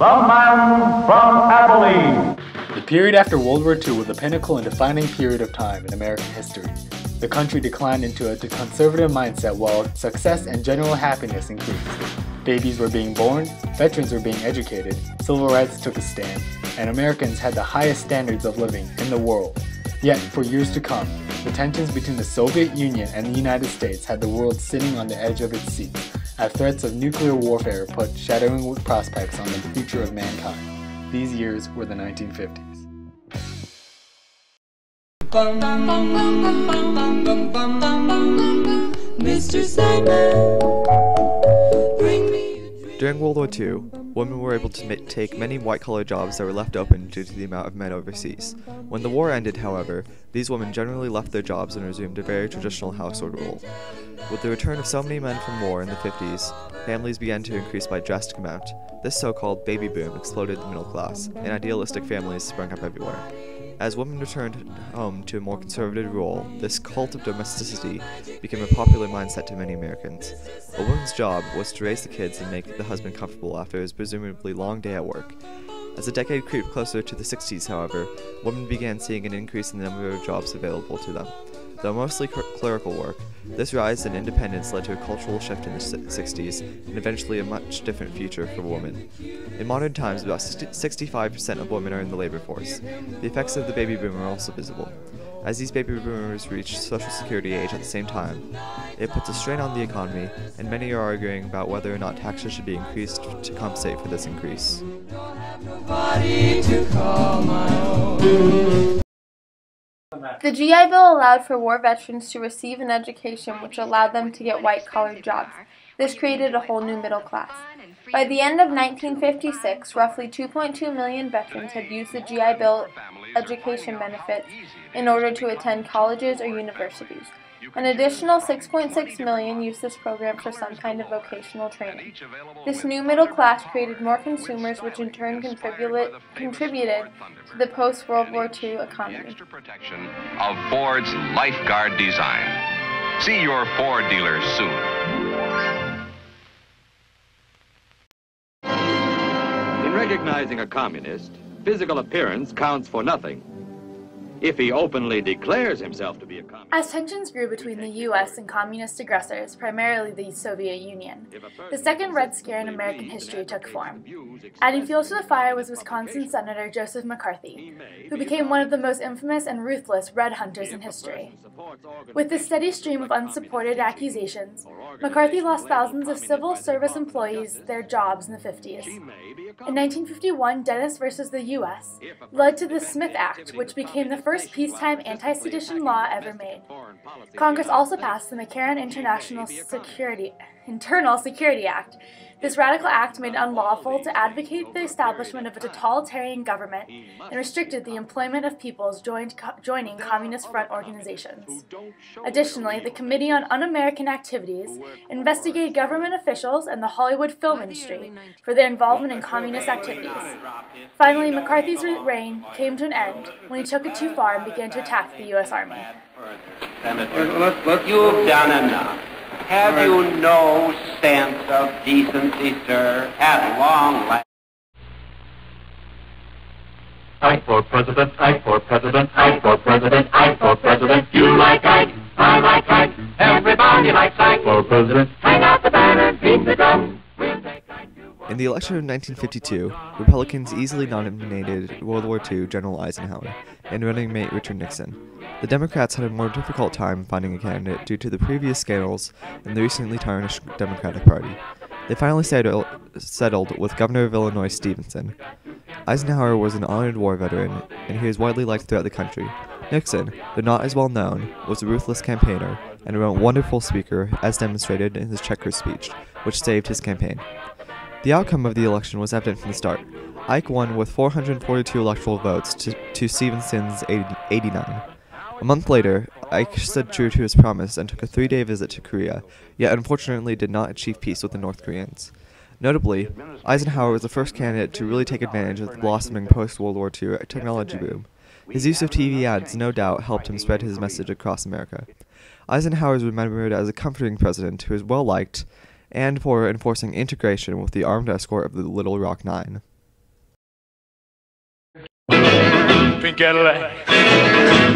the man from Abilene. The period after World War II was the pinnacle and defining period of time in American history. The country declined into a conservative mindset while success and general happiness increased. Babies were being born, veterans were being educated, civil rights took a stand, and Americans had the highest standards of living in the world. Yet, for years to come, the tensions between the Soviet Union and the United States had the world sitting on the edge of its seat, as threats of nuclear warfare put shattering prospects on the future of mankind. These years were the 1950s. Mr. Simon, bring me a drink. During World War II, women were able to take many white-collar jobs that were left open due to the amount of men overseas. When the war ended, however, these women generally left their jobs and resumed a very traditional household role. With the return of so many men from war in the 50s, families began to increase by a drastic amount. This so-called baby boom exploded the middle class, and idealistic families sprung up everywhere. As women returned home to a more conservative role, this cult of domesticity became a popular mindset to many Americans. A woman's job was to raise the kids and make the husband comfortable after his presumably long day at work. As the decade crept closer to the 60s, however, women began seeing an increase in the number of jobs available to them. Though mostly clerical work, this rise in independence led to a cultural shift in the 60s and eventually a much different future for women. In modern times, about 65% of women are in the labor force. The effects of the baby boom are also visible. As these baby boomers reach Social Security age at the same time, it puts a strain on the economy, and many are arguing about whether or not taxes should be increased to compensate for this increase. The GI Bill allowed for war veterans to receive an education which allowed them to get white-collar jobs. This created a whole new middle class. By the end of 1956, roughly 2.2 million veterans had used the GI Bill education benefits in order to attend colleges or universities. An additional 6.6 million used this program for some kind of vocational training. This new middle class created more consumers, which in turn contributed to the post-World War II economy. Of Ford's Lifeguard design. See your Ford dealer soon. In recognizing a communist, physical appearance counts for nothing. If he openly declares himself to be a communist. As tensions grew between the U.S. and communist aggressors, primarily the Soviet Union, the second Red Scare in American history took form. Adding fuel to the fire was Wisconsin Senator Joseph McCarthy, who became one of the most infamous and ruthless Red Hunters in history. With this steady stream of unsupported accusations, McCarthy lost thousands of civil service employees their jobs in the 50s. In 1951, Dennis versus the U.S. led to the Smith Act, which became the first peacetime anti-sedition law ever made. Congress also passed the McCarran Internal Security Act. This radical act made it unlawful to advocate the establishment of a totalitarian government and restricted the employment of peoples joining Communist Front organizations. Additionally, the Committee on Un-American Activities investigated government officials and the Hollywood film industry for their involvement in communist activities. Finally, McCarthy's reign came to an end when he took it too far and began to attack the U.S. Army. Look, you've done enough. Have you no sense of decency, sir, at long last? Ike for president, Ike for president, Ike for president, Ike for president. You like Ike, I like Ike, everybody likes Ike for president. Hang out the banner, beat the drum. We'll take Ike. In the election of 1952, Republicans easily nominated World War II General Eisenhower and running mate Richard Nixon. The Democrats had a more difficult time finding a candidate due to the previous scandals in the recently tarnished Democratic Party. They finally settled with Governor of Illinois Stevenson. Eisenhower was an honored war veteran, and he was widely liked throughout the country. Nixon, though not as well known, was a ruthless campaigner and a wonderful speaker, as demonstrated in his checkers speech, which saved his campaign. The outcome of the election was evident from the start. Ike won with 442 electoral votes to Stevenson's 89. A month later, Ike stood true to his promise and took a 3-day visit to Korea, yet unfortunately did not achieve peace with the North Koreans. Notably, Eisenhower was the first candidate to really take advantage of the blossoming post-World War II technology boom. His use of TV ads no doubt helped him spread his message across America. Eisenhower is remembered as a comforting president who is well-liked, and for enforcing integration with the armed escort of the Little Rock Nine. pink Cadillac,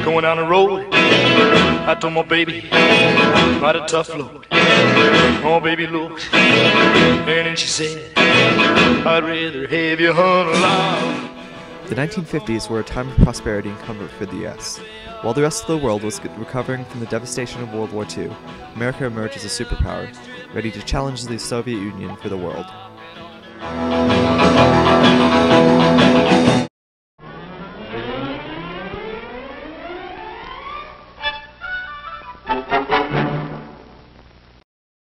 going down the road. I told my baby, ride a tough load. Oh, baby, look. And then she said, I'd rather have you hunt along. The 1950s were a time of prosperity and comfort for the US. While the rest of the world was recovering from the devastation of World War II, America emerged as a superpower, ready to challenge the Soviet Union for the world.